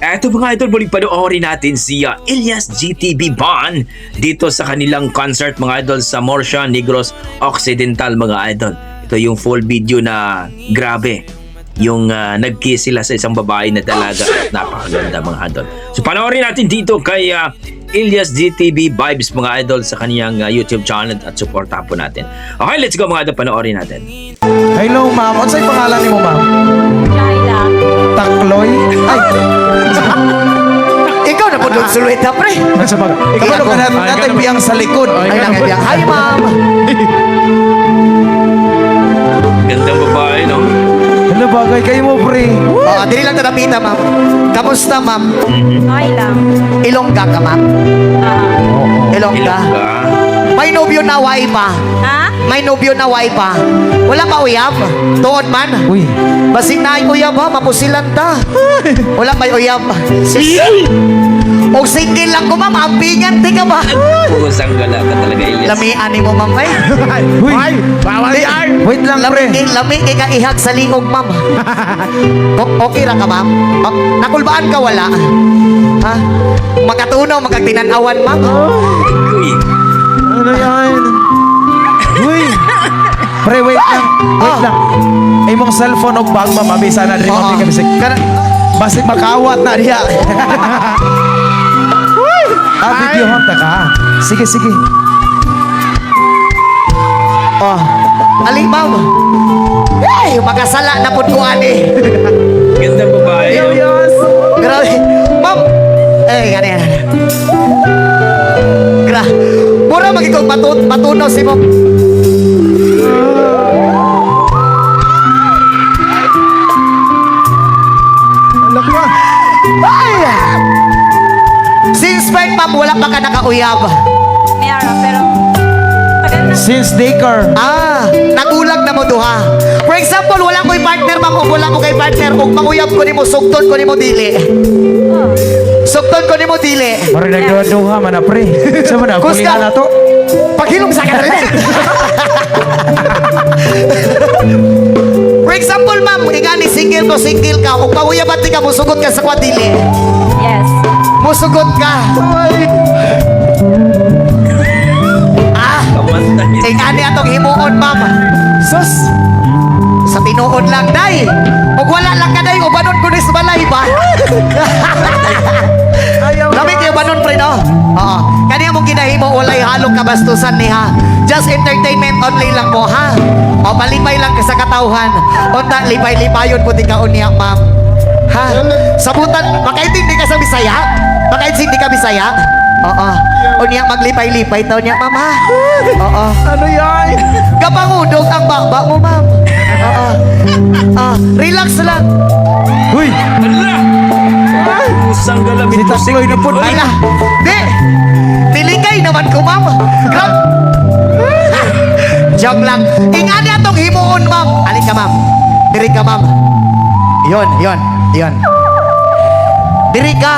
Eto mga idol, muling panoorin natin si Elias GTB Band dito sa kanilang concert mga idol sa Morsia Negros Occidental mga idol. Ito yung full video na grabe. Yung nag-kiss sila sa isang babae na dalaga at napakaganda mga idol. So panoorin natin dito kay Elias GTB Vibes mga idol sa kaniyang YouTube channel at supportahan po natin. Okay, let's go mga idol, panoorin natin. Hello ma'am, ano sa'yo pangalan ni mo ma'am? Laila. Takloy? Ay, Ikaw na po doon suluita, pre. ano sa baga? Ikaw na natin biyang sa likod. Ay, lang yan. Hi, ma'am. Gandang babae, no? Ano bagay kayo mo, pre? Oh, dili lang tadapita, ma'am. Kamusta, ma'am? Okay lang. Ilongga ka, ma'am. Ilongga. Ilongga. May nobyo na way pa. Ha? May nobyo na way pa. Wala pa uyab. Tuod man. Uy. Basig na ay uyab ha, mapusilan ta. Wala may uyab. O single lang ko, ma'am. Ampingan, tika ba? Pusang gala ka talaga, Elias. Lamian ni mo, ma'am, ay. Uy. Bawal yan. Wait lang, pre. Lami, ika-ihag sa liog, ma'am. Okay ra ka, ma'am? Nakulbaan ka, wala? Ha? Magkatunaw, magkatinanawan, ma'am. Uy. Ano yan? Uy. Pre, wait lang. Wait lang. Ay mong cellphone o bag, ma'am. Abisa na rin mo. Basig makawat na diya. Video honta ka. Sige, sige. Oh. Ali, ma'am. Hey, makasala na po ko, ani. Gandang babae. no? Yes. Grabe. Ma'am. Eh, gani. Mura magiging matunaw si mo. Alam mo. Ay! Since birth, ma'am, wala pa ka nakauyab. Mayroon, pero tagal na. Since daycare. Nagulag na mo duha. For example, wala ko'y partner, ma'am, o wala ko kay partner, o manguyab ko ni mo, sugton ko ni mo dili. Oh. Sugton ko ni mo dili. Parang nagduha man na, pre. Sa mo na, Kuska. kulingan na to. Paghilom sa ka rin. For example, ma'am, ingani single ka, o pauyabat ka, musugot ka sa kwadili. Yes. Musugot ka. Kamanta niya. Ingani atong himuon, ma'am. Sus, sa tinuod lang, day. O wala lang ka, day, o banon ko sa balay ba? Lamig kayo banon, pre, no? Oo. Kaniya mong ginahimo, walay halong kabastusan ni ha. Just entertainment only lang mo, ha? O palipay lang ka sa katauhan. Unta, lipay-lipayon po di ka uniyak, ma'am. Ha? Sabutan, makaintindi ka sa Bisaya? Makaintindi ka Bisaya? Oo. Uniyak maglipay-lipay taon niya, ma'am, ha? Oo. Ano yan? Kapangudog ang baba mo, ma'am. Oo. Relax lang. Uy. Ala! Pusang gala. Si Takloy na po. Ala. Di. Tiligay naman ko, ma'am. Grab. Joke lang. Ingani atong himuon, ma'am. Alin ka, ma'am. Diri ka, ma'am. Yon. Diri ka.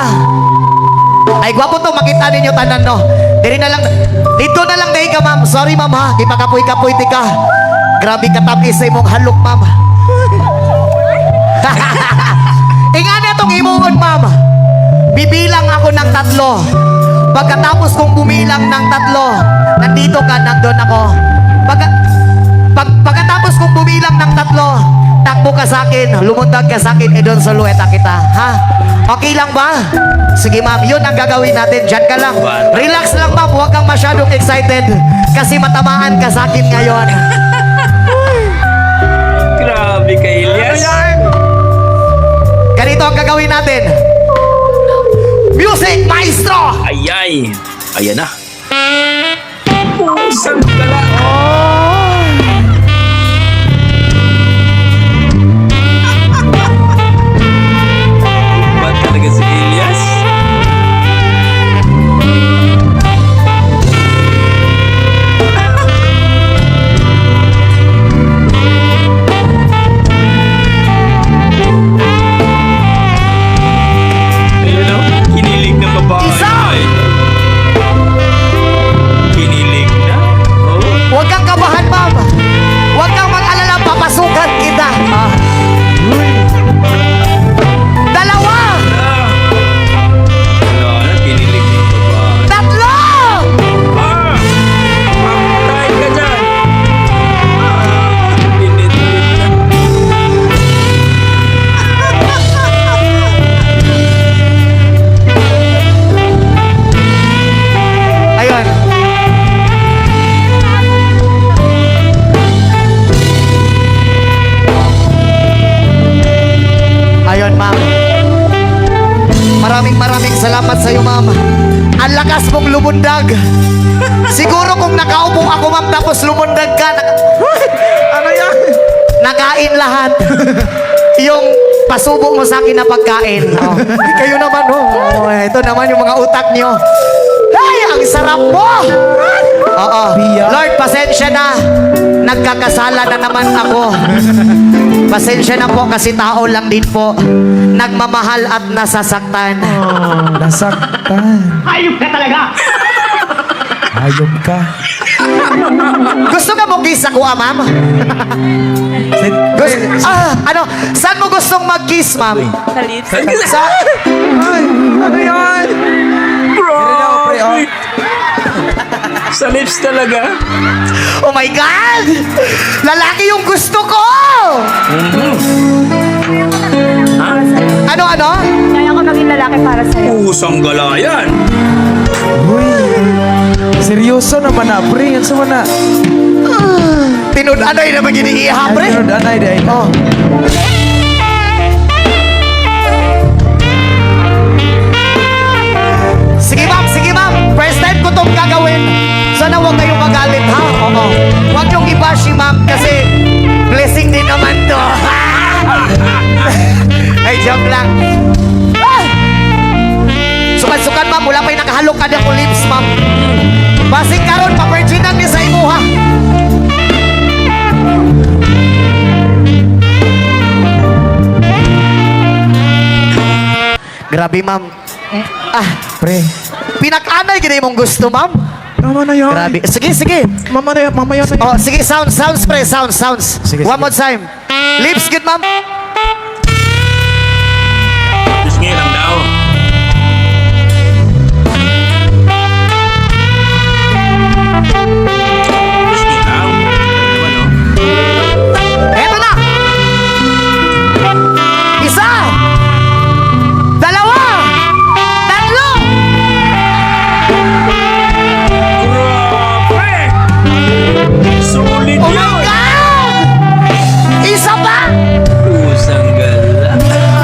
Ay, gwapo to. Makita ninyo tanan, no? Diri na lang. Dito na lang dahi ka, ma'am. Sorry, ma'am, ha. Ipakapoy-kapoy ti ka. Grabe katabi sa imong halok, ma'am. Ingani atong himuon, ma'am. Bibilang ako ng 3. Pagkatapos kong bumilang ng 3, nandito ka, nandun ako. Pagkatapos kong bumilang ng 3, takbo ka sa akin, lumundag ka sa akin, doon sa luweta kita. Ha? Okay lang ba? Sige, ma'am, yun ang gagawin natin. Diyan ka lang. Relax lang, ma'am. Huwag kang masyadong excited kasi matamaan ka sa akin ngayon. Grabe ka, Elias. Ganito ang gagawin natin. Music, maestro! Ayay. Ayan na. Pusang gala. Ba't talaga si Elias? Ayun o, kinilig ng babae. Isa! Ay. Kinilig na? Maraming salamat sa iyo, ma'am. Ang lakas mong lumundag. Siguro kung nakaupo ako, ma'am, tapos lumundag ka, Ano yan? nakain lahat. Yung pasubo mo sa akin na pagkain. Oh. Kayo naman, oh. Ito naman yung mga utak niyo. Ay, ang sarap mo! Oo. Pia. Lord, pasensya na. Nagkakasala na naman ako. Pasensya na po kasi tao lang din po. Nagmamahal at nasasaktan. Oh, nasaktan. Ayop ka talaga! Hayop ka. Gusto ka mo kiss ako, ma'am? Ano? Saan mo gustong mag-kiss, ma'am? Sa lips. Sa... Ay, ano yan? Pre, oh. Sa lips talaga. Oh my God! Lalaki yung gusto ko! Ano? Kaya ko maging lalaki para sa'yo. Pusang galayan. Uy, seryoso naman na, pre. Yan sa mana. Tinud-anay na mag-iniiha, pre. Ano, anay, day. Oh. Sige ma'am. First time ko tong gagawin. Sana huwag kayong magalit, ha? Oo. Huwag yung i-bash si ma'am kasi blessing din naman to. Ay, joke lang. Ah! Sukat-sukat, ma'am. Wala pa yung nakahalok ka ng lips, ma'am. Basig karon pa-virginan ni sa imo, ha? Grabe, ma'am. Pre. Pinag-anay gina mong gusto, ma'am. Tama na yan. Grabe. Sige. Mamaya na yan. Oh, sige, sounds, pre. Sounds. Sige, One sige. more time. Lips, good, ma'am. Just ngayon lang daw. Just ngayon lang. Ano? Eto na. Isa. Dalawa. Tatlo. Grabe! Sulit Oh my yun! God! Isa pa. Pusang gala.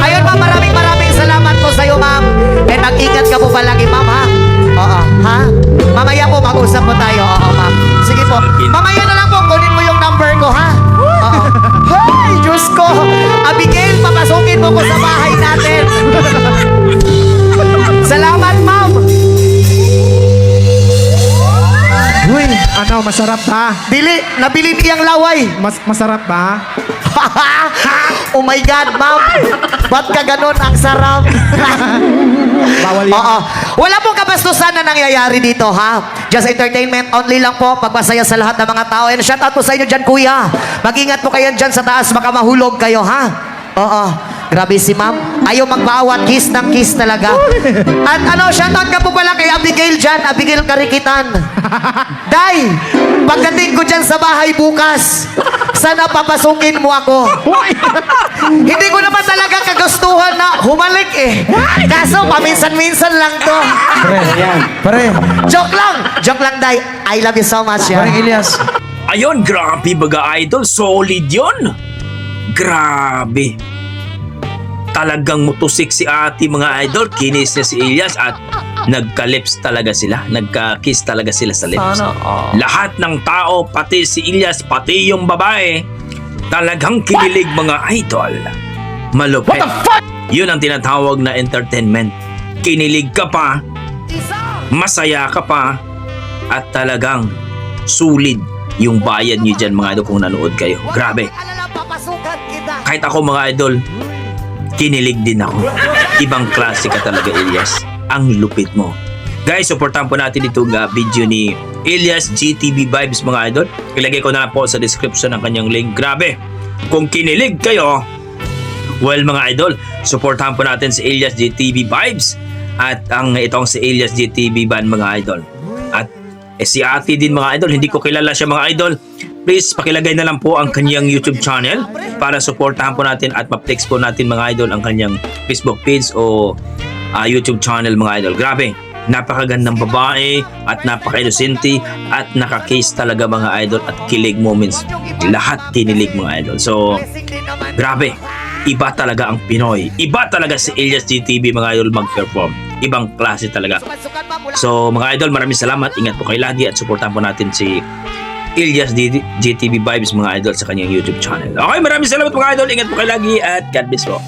Ayun, ma'am. Maraming salamat po sa'yo, ma'am. And mag-ingat ka po palagi, ma'am, ha? Oo, ha? Mamaya po, mag-usap po tayo. Oo, ma'am. Sige po. Mamaya na lang po, kunin mo yung number ko, ha? Oo. Hey, Diyos ko! Abigail, papasukin mo ko sa bahay natin. Salamat, ma'am. Uy, ano, masarap ba? Nabili niyang laway. Masarap ba? Oh my God, ma'am. Ba't ka ganun? Ang sarap. Bawal yan. Oo. Wala pong kabastusan na nangyayari dito, ha? Just entertainment only lang po. Pagpasaya sa lahat ng mga tao. And shout out po sa inyo dyan, kuya. Mag-ingat po kayo dyan sa taas. Baka mahulog kayo, ha? Oo. Grabe si ma'am. Ayaw magbawat. Kiss ng kiss talaga. At ano, shout out ka po pala kay Abigail dyan. Abigail Karikitan. Day, pagdating ko dyan sa bahay bukas, sana papasukin mo ako. Hindi ko naman talaga kagustuhan na humalik eh. Kaso paminsan-minsan lang to. Pre. Joke lang, Day. I love you so much, Parang yeah. Elias. Ayun, grabe baga idol. Solid yun. Grabe. Talagang mutusik si ate mga idol. Kinis niya si Elias at nagka-lips talaga sila. Nagka-kiss talaga sila sa lips. Lahat ng tao, pati si Elias, pati yung babae, talagang kinilig mga idol. Malupit. Yun ang tinatawag na entertainment. Kinilig ka pa, masaya ka pa, at talagang sulit yung bayad nyo dyan mga idol kung nanood kayo. Grabe. Papasukan kita. Kahit ako mga idol, kinilig din ako. Ibang klase ka talaga, Elias. Ang lupit mo. Guys, supportan po natin itong video ni Elias GTB Vibes mga idol. Ilagay ko na lang po sa description ng kanyang link. Grabe. Kung kinilig kayo, well mga idol, supportan po natin si Elias GTB Vibes at itong si Elias GTB Band mga idol. At si ate din mga idol, hindi ko kilala siya mga idol. Please pakilagay na lang po ang kanyang YouTube channel para supportahan po natin at ma-flex po natin mga idol ang kanyang Facebook page o YouTube channel mga idol. Grabe, napakagandang babae at napaka-inosente at nakakase talaga mga idol at kilig moments. Lahat kinilig mga idol. So, grabe. iba talaga ang Pinoy. Iba talaga si Elias GTV mga idol mag-perform. Ibang klase talaga. So mga idol, maraming salamat. Ingat po kayo lagi at supportan po natin si Elias GTV Vibes mga idol sa kanyang YouTube channel. Okay, maraming salamat mga idol. Ingat po kayo lagi at God bless po.